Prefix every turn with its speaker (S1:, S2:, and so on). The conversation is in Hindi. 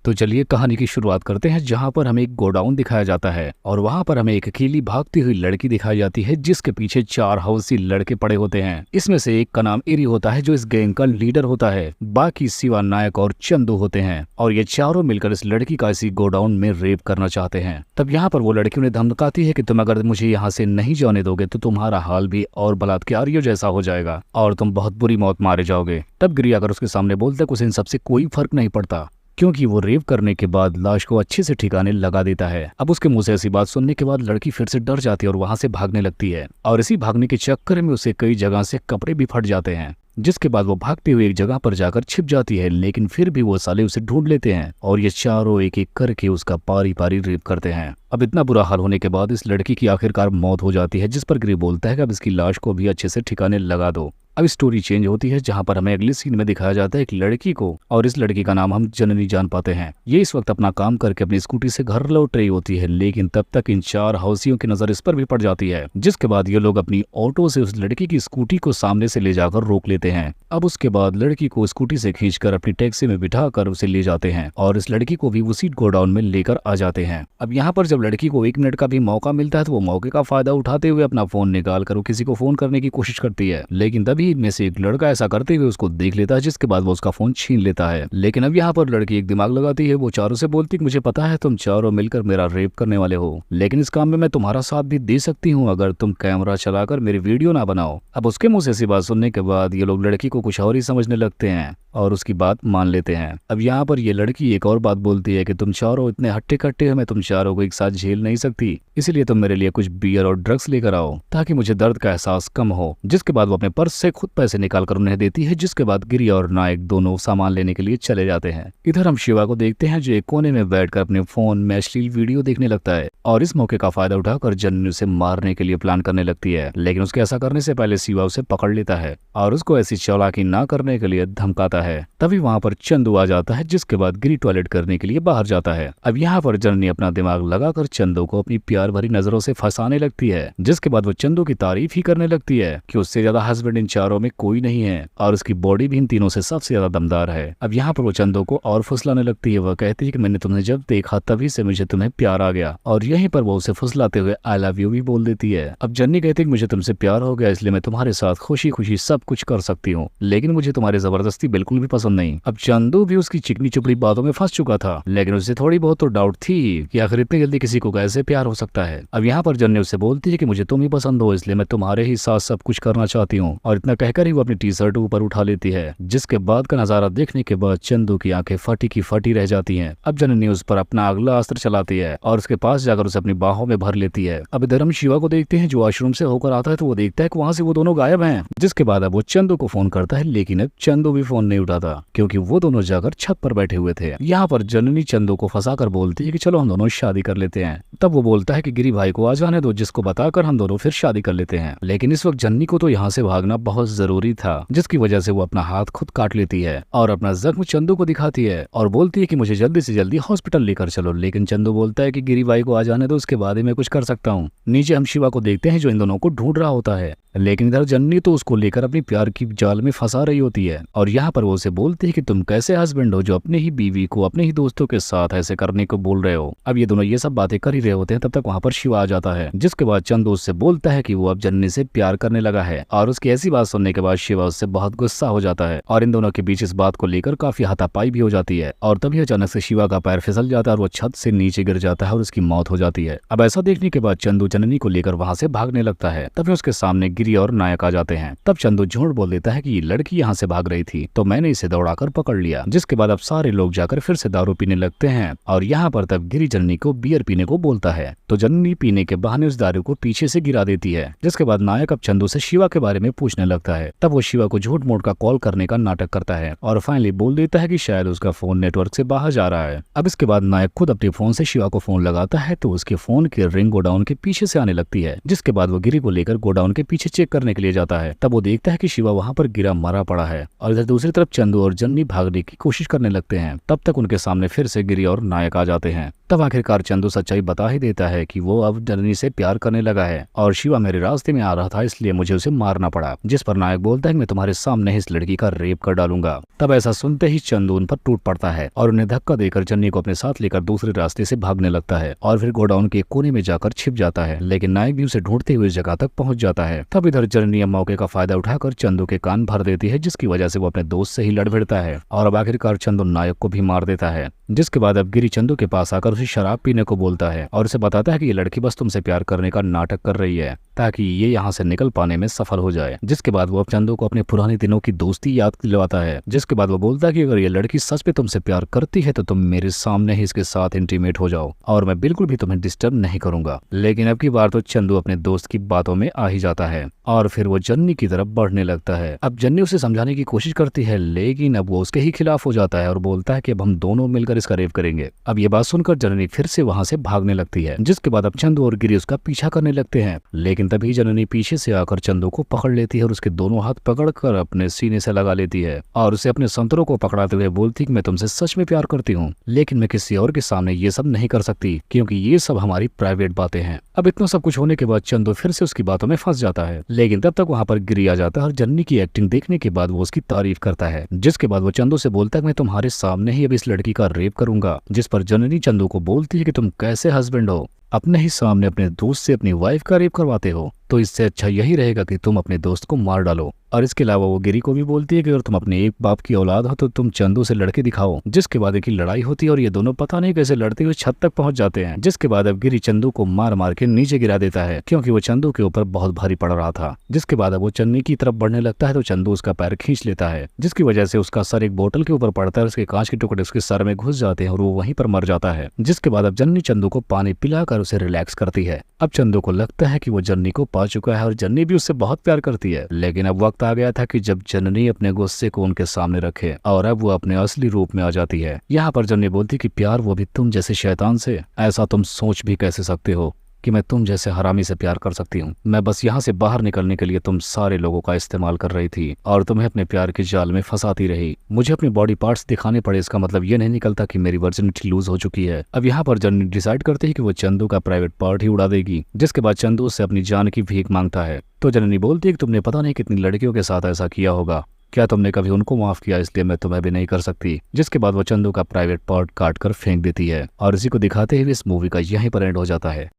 S1: तो चलिए कहानी की शुरुआत करते हैं, जहां पर हमें एक गोडाउन दिखाया जाता है और वहां पर हमें एक अकेली भागती हुई लड़की दिखाई जाती है, जिसके पीछे 4 हवसी लड़के पड़े होते हैं। इसमें से एक का नाम इरी होता है, जो इस गैंग का लीडर होता है। बाकी शिवा, नायक और चंदू होते हैं और ये चारों मिलकर इस लड़की का इसी गोडाउन में रेप करना चाहते हैं। तब यहाँ पर वो लड़की उन्हें धमकाती है कि तुम अगर मुझे यहाँ से नहीं जाने दोगे तो तुम्हारा हाल भी और बलात्कारियों जैसा हो जाएगा और तुम बहुत बुरी मौत मारे जाओगे। तब गिरी आकर उसके सामने बोलता है कि उसे इन सबसे कोई फर्क नहीं पड़ता, क्योंकि वो रेप करने के बाद लाश को अच्छे से ठिकाने लगा देता है। अब उसके मुंह से ऐसी बात सुनने के बाद लड़की फिर से डर जाती है और वहां से भागने लगती है और इसी भागने के चक्कर में उसे कई जगह से कपड़े भी फट जाते हैं, जिसके बाद वो भागते हुए एक जगह पर जाकर छिप जाती है। लेकिन फिर भी वो साले उसे ढूंढ लेते हैं और ये चारों एक एक करके उसका पारी पारी रेप करते हैं। अब इतना बुरा हाल होने के बाद इस लड़की की आखिरकार मौत हो जाती है, जिस पर गिरी बोलता है कि अब इसकी लाश को भी अच्छे से ठिकाने लगा दो। अब स्टोरी चेंज होती है, जहां पर हमें अगले सीन में दिखाया जाता है एक लड़की को, और इस लड़की का नाम हम जननी जान पाते हैं। ये इस वक्त अपना काम करके अपनी स्कूटी से घर लौट रही होती है, लेकिन तब तक इन 4 हवसियों की नजर इस पर भी पड़ जाती है, जिसके बाद ये लोग अपनी ऑटो से उस लड़की की स्कूटी को सामने से ले जाकर रोक लेते हैं। अब उसके बाद लड़की को स्कूटी से खींचकर अपनी टैक्सी में बिठाकर उसे ले जाते हैं और इस लड़की को भी उसी गोडाउन में लेकर आ जाते हैं। अब यहाँ पर जब लड़की को 1 मिनट का भी मौका मिलता है तो वो मौके का फायदा उठाते हुए अपना फोन निकाल कर वो किसी को फोन करने की कोशिश करती है, लेकिन तभी इनमें से एक लड़का ऐसा करते हुए उसको देख लेता है, जिसके बाद वो उसका फोन छीन लेता है। लेकिन अब यहाँ पर लड़की एक दिमाग लगाती है, वो चारों से बोलती है मुझे पता है तुम चारों मिलकर मेरा रेप करने वाले हो, लेकिन इस काम में मैं तुम्हारा साथ भी दे सकती हूँ अगर तुम कैमरा चलाकर मेरी वीडियो ना बनाओ। अब उसके मुंह से ऐसी बात सुनने के बाद ये लोग लड़की को कुछ और ही समझने लगते हैं और उसकी बात मान लेते हैं। अब यहाँ पर ये लड़की एक और बात बोलती है कि तुम चारों इतने हट्टे कट्टे हो, मैं तुम चारों को एक साथ झेल नहीं सकती, इसलिए तुम मेरे लिए कुछ बियर और ड्रग्स लेकर आओ ताकि मुझे दर्द का एहसास कम हो। जिसके बाद वो अपने पर्स से खुद पैसे निकाल कर उन्हें देती है, जिसके बाद गिरी और नायक दोनों सामान लेने के लिए चले जाते हैं। इधर हम शिवा को देखते हैं, जो एक कोने में बैठकर अपने फोन में अश्लील वीडियो देखने लगता है और इस मौके का फायदा उठाकर जननी उसे मारने के लिए प्लान करने लगती है, लेकिन उसके ऐसा करने से पहले शिवा उसे पकड़ लेता है और उसको ऐसी चालाकी ना करने के लिए धमकाता है। तभी वहां पर चंदू आ जाता है, जिसके बाद गिरी टॉयलेट करने के लिए बाहर जाता है। अब यहाँ पर जननी अपना दिमाग लगाकर चंदू को अपनी प्यार भरी नजरों से फंसाने लगती है, जिसके बाद वो चंदू की तारीफ ही करने लगती है कि उससे ज्यादा हस्बैंड इन चारों में कोई नहीं है और उसकी बॉडी भी इन तीनों से सबसे ज्यादा दमदार है। अब यहाँ पर वो चंदू को और फुसलाने लगती है, वह कहती है कि मैंने तुम्हें जब देखा तभी से मुझे तुम्हें प्यार आ गया, और यहीं पर वो उसे फुसलाते हुए आई लव यू भी बोल देती है। अब जन्नी कहती है कि मुझे तुमसे प्यार हो गया, इसलिए मैं तुम्हारे साथ खुशी खुशी सब कुछ कर सकती हूँ, लेकिन मुझे तुम्हारी जबरदस्ती बिल्कुल भी पसंद नहीं। अब चंदू भी उसकी चिकनी चुपड़ी बातों में फंस चुका था, लेकिन उसे थोड़ी बहुत तो डाउट थी कि आखिर इतनी जल्दी किसी को कैसे प्यार हो सकता है। अब यहाँ पर जन्नी उससे बोलती है कि मुझे तुम ही पसंद हो, इसलिए मैं तुम्हारे ही साथ सब कुछ करना चाहती हूँ, और इतना कहकर ही वो अपनी टी शर्ट ऊपर उठा लेती है, जिसके बाद का नजारा देखने के बाद चंदू की आंखें फटी की फटी रह जाती हैं। अब जननी उस पर अपना अगला अस्त्र चलाती है और उसके पास जाकर उसे अपनी बाहों में भर लेती है। अब इधर हम शिवा को देखते हैं, जो वॉशरूम से होकर आता है तो वो देखता है कि वहां से वो दोनों गायब हैं, जिसके बाद अब वो चंदू को फोन करता है, लेकिन अब चंदू भी फोन नहीं उठाता क्योंकि वो दोनों जाकर छत पर बैठे हुए थे। यहाँ पर जननी चंदू को फंसाकर बोलती है कि चलो हम दोनों शादी कर लेते हैं। तब वो बोलता है कि गिरी भाई को आ जाने दो, जिसको बताकर हम दोनों फिर शादी कर लेते हैं। लेकिन इस वक्त जननी को तो यहाँ से भागना बहुत जरूरी था, जिसकी वजह से वो अपना हाथ खुद काट लेती है और अपना जख्म चंदू को दिखाती है और बोलती है कि मुझे जल्दी से जल्दी हॉस्पिटल लेकर चलो। लेकिन चंदू बोलता है कि गिरी भाई को आ जाने दो, उसके बाद ही मैं कुछ कर सकता हूँ। नीचे हम शिवा को देखते हैं, जो इन दोनों को ढूंढ रहा होता है, लेकिन इधर जननी तो उसको लेकर अपनी प्यार की जाल में फंसा रही होती है और यहाँ पर वो उसे बोलती है कि तुम कैसे हस्बैंड हो जो अपने ही बीवी को अपने ही दोस्तों के साथ ऐसे करने को बोल रहे हो। अब ये दोनों ये सब बातें कर ही रहे होते हैं, तब तक वहाँ पर शिवा आ जाता है, जिसके बाद चंदू उससे बोलता है कि वो अब जननी से प्यार करने लगा है, और उसकी ऐसी बात सुनने के बाद शिवा उससे बहुत गुस्सा हो जाता है और इन दोनों के बीच इस बात को लेकर काफी हाथापाई भी हो जाती है। और तभी अचानक से शिवा का पैर फिसल जाता है और वो छत से नीचे गिर जाता है और उसकी मौत हो जाती है। अब ऐसा देखने के बाद चंदू जननी को लेकर वहां से भागने लगता है, तभी उसके सामने गिरी और नायक आ जाते हैं। तब चंदू झूठ बोल देता है कि ये लड़की यहाँ से भाग रही थी तो मैंने इसे दौड़ाकर पकड़ लिया, जिसके बाद अब सारे लोग जाकर फिर से दारू पीने लगते हैं और यहाँ पर तब गिरी जननी को बियर पीने को बोलता है, तो जननी पीने के बहाने उस दारू को पीछे से गिरा देती है। जिसके बाद नायक अब चंदू से शिवा के बारे में पूछने लगता है। तब वो शिवा को झूठ मूठ का कॉल करने का नाटक करता है और फाइनली बोल देता है कि शायद उसका फोन नेटवर्क से बाहर जा रहा है। अब इसके बाद नायक खुद अपने फोन से शिवा को फोन लगाता है तो उसके फोन की रिंग गोडाउन के पीछे से आने लगती है, जिसके बाद वो गिरी को लेकर गोडाउन के पीछे चेक करने के लिए जाता है। तब वो देखता है कि शिवा वहां पर गिरा मरा पड़ा है और इधर दूसरी तरफ चंदू और जननी भागने की कोशिश करने लगते हैं। तब तक उनके सामने फिर से गिरी और नायक आ जाते हैं। तब आखिरकार चंदू सच्चाई बता ही देता है कि वो अब जननी से प्यार करने लगा है और शिवा मेरे रास्ते में आ रहा था, इसलिए मुझे उसे मारना पड़ा। जिस पर नायक बोलता है कि मैं तुम्हारे सामने इस लड़की का रेप कर डालूंगा। तब ऐसा सुनते ही चंदू उन पर टूट पड़ता है और उन्हें धक्का देकर जन्नी को अपने साथ लेकर दूसरे रास्ते से भागने लगता है और फिर गोडाउन के कोने में जाकर छिप जाता है। लेकिन नायक भी उसे ढूंढते हुए जगह तक पहुंच जाता है। तब इधर जननी मौके का फायदा उठाकर चंदू के कान भर देती है, जिसकी वजह से वो अपने दोस्त से ही लड़ भिड़ता है और अब आखिरकार चंदू नायक को भी मार देता है। जिसके बाद अब गिरी चंदू के पास आकर उसे शराब पीने को बोलता है और उसे बताता है कि ये लड़की बस तुमसे प्यार करने का नाटक कर रही है ताकि ये यहाँ से निकल पाने में सफल हो जाए। जिसके बाद वो अब चंदू को अपने पुराने दिनों की दोस्ती याद दिलवाता है। जिसके बाद वो बोलता है कि अगर ये लड़की सच में तुमसे प्यार करती है तो तुम मेरे सामने ही इसके साथ इंटीमेट हो जाओ और मैं बिल्कुल भी तुम्हें डिस्टर्ब नहीं करूंगा। लेकिन अब की बार तो चंदू अपने दोस्त की बातों में आ ही जाता है और फिर वो जन्नी की तरफ बढ़ने लगता है। अब जन्नी उसे समझाने की कोशिश करती है, लेकिन अब वो उसके ही खिलाफ हो जाता है और बोलता है कि अब हम दोनों मिलकर इसका रेप करेंगे। अब ये बात सुनकर जननी फिर से वहां से भागने लगती है। जिसके बाद अब चंदू और गिरी उसका पीछा करने लगते हैं, लेकिन तभी जननी पीछे से आकर चंदू को पकड़ लेती है और उसके दोनों हाथ पकड़कर अपने सीने से लगा लेती है और उसे अपने संतरों को पकड़ाते हुए बोलती कि मैं तुमसे सच में प्यार करती हूँ, लेकिन मैं किसी और के सामने ये सब नहीं कर सकती क्योंकि ये सब हमारी प्राइवेट बातें हैं। अब इतना सब कुछ होने के बाद चंदू फिर से उसकी बातों में फंस जाता है, लेकिन तब तक वहां पर गिरी आ जाता है और जन्नी की एक्टिंग देखने के बाद वो उसकी तारीफ करता है। जिसके बाद वो चंदू से बोलता है मैं तुम्हारे सामने ही अब इस लड़की का रेप करूंगा। जिस पर जननी चंदू को बोलती है कि तुम कैसे हस्बैंड हो, अपने ही सामने अपने दोस्त से अपनी वाइफ का रेप करवाते हो, तो इससे अच्छा यही रहेगा कि तुम अपने दोस्त को मार डालो। और इसके अलावा वो गिरी को भी बोलती है कि अगर तुम अपने एक बाप की औलाद हो तो तुम चंदू से लड़के दिखाओ। जिसके बाद एक लड़ाई होती है और ये दोनों पता नहीं कैसे लड़ते हुए छत तक पहुंच जाते हैं। जिसके बाद अब गिरी चंदू को मार मार के नीचे गिरा देता है क्योंकि वो चंदू के ऊपर बहुत भारी पड़ रहा था। जिसके बाद अब वो चन्नी की तरफ बढ़ने लगता है तो चंदू उसका पैर खींच लेता है, जिसकी वजह से उसका सर एक बोतल के ऊपर पड़ता है, उसके कांच के टुकड़े उसके सर में घुस जाते हैं और वो वहीं पर मर जाता है। जिसके बाद अब जन्नी चंदू को पानी पिलाकर उसे रिलैक्स करती है। अब चंदू को लगता है कि वो जन्नी को पा चुका है और जन्नी भी उससे बहुत प्यार करती है। लेकिन अब वक्त आ गया था कि जब जननी अपने गुस्से को उनके सामने रखे और अब वो अपने असली रूप में आ जाती है। यहाँ पर जन्नी बोलती कि प्यार वो भी तुम जैसे शैतान से, ऐसा तुम सोच भी कैसे सकते हो कि मैं तुम जैसे हरामी से प्यार कर सकती हूँ। मैं बस यहाँ से बाहर निकलने के लिए तुम सारे लोगों का इस्तेमाल कर रही थी और तुम्हें अपने प्यार के जाल में फंसाती रही। मुझे अपने बॉडी पार्ट्स दिखाने पड़े, इसका मतलब ये नहीं निकलता कि मेरी वर्जिनिटी लूज हो चुकी है। अब यहाँ पर जन्नी डिसाइड करती है कि वो चंदू का प्राइवेट पार्ट ही उड़ा देगी। जिसके बाद चंदू उससे अपनी जान की भीख मांगता है तो जननी बोलती है कि तुमने पता नहीं कितनी लड़कियों के साथ ऐसा किया होगा, क्या तुमने कभी उनको माफ किया, इसलिए मैं तुम्हें भी नहीं कर सकती। जिसके बाद वो चंदू का प्राइवेट पार्ट काट कर फेंक देती है और इसी को दिखाते हुए इस मूवी का यहीं पर एंड हो जाता है।